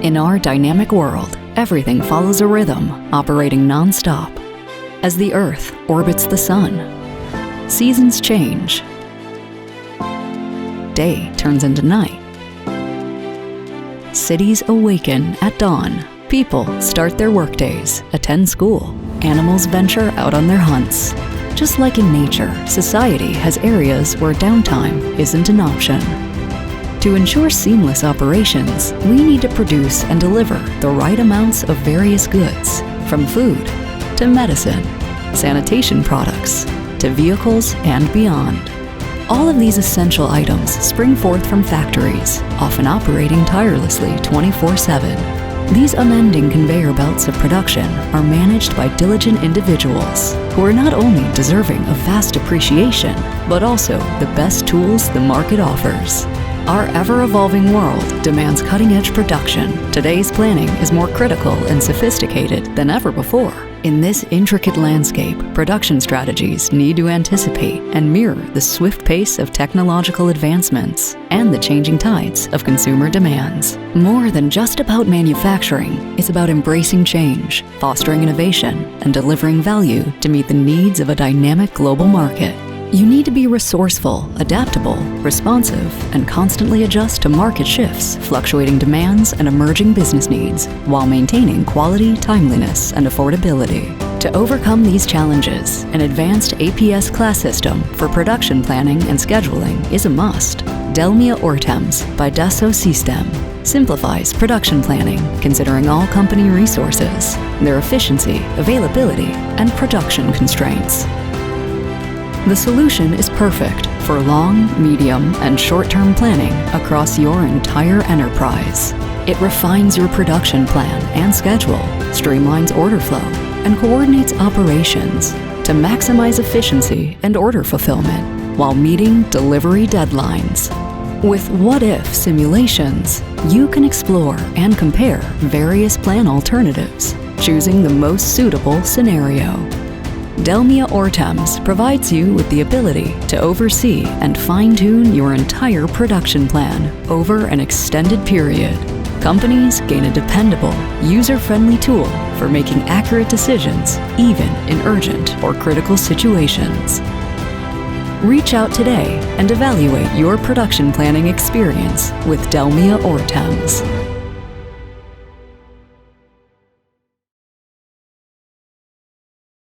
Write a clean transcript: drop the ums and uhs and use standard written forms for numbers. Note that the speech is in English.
In our dynamic world, everything follows a rhythm, operating non-stop. As the Earth orbits the Sun, seasons change. Day turns into night. Cities awaken at dawn. People start their workdays, attend school. Animals venture out on their hunts. Just like in nature, society has areas where downtime isn't an option. To ensure seamless operations, we need to produce and deliver the right amounts of various goods, from food to medicine, sanitation products to vehicles and beyond. All of these essential items spring forth from factories, often operating tirelessly 24/7. These unending conveyor belts of production are managed by diligent individuals who are not only deserving of vast appreciation, but also the best tools the market offers. Our ever-evolving world demands cutting-edge production. Today's planning is more critical and sophisticated than ever before. In this intricate landscape, production strategies need to anticipate and mirror the swift pace of technological advancements and the changing tides of consumer demands. More than just about manufacturing, it's about embracing change, fostering innovation, and delivering value to meet the needs of a dynamic global market. You need to be resourceful, adaptable, responsive, and constantly adjust to market shifts, fluctuating demands, and emerging business needs, while maintaining quality, timeliness, and affordability. To overcome these challenges, an advanced APS class system for production planning and scheduling is a must. DELMIA Ortems by Dassault Systèmes simplifies production planning, considering all company resources, their efficiency, availability, and production constraints. The solution is perfect for long, medium, and short-term planning across your entire enterprise. It refines your production plan and schedule, streamlines order flow, and coordinates operations to maximize efficiency and order fulfillment while meeting delivery deadlines. With what-if simulations, you can explore and compare various plan alternatives, choosing the most suitable scenario. DELMIA Ortems provides you with the ability to oversee and fine-tune your entire production plan over an extended period. Companies gain a dependable, user-friendly tool for making accurate decisions, even in urgent or critical situations. Reach out today and evaluate your production planning experience with DELMIA Ortems.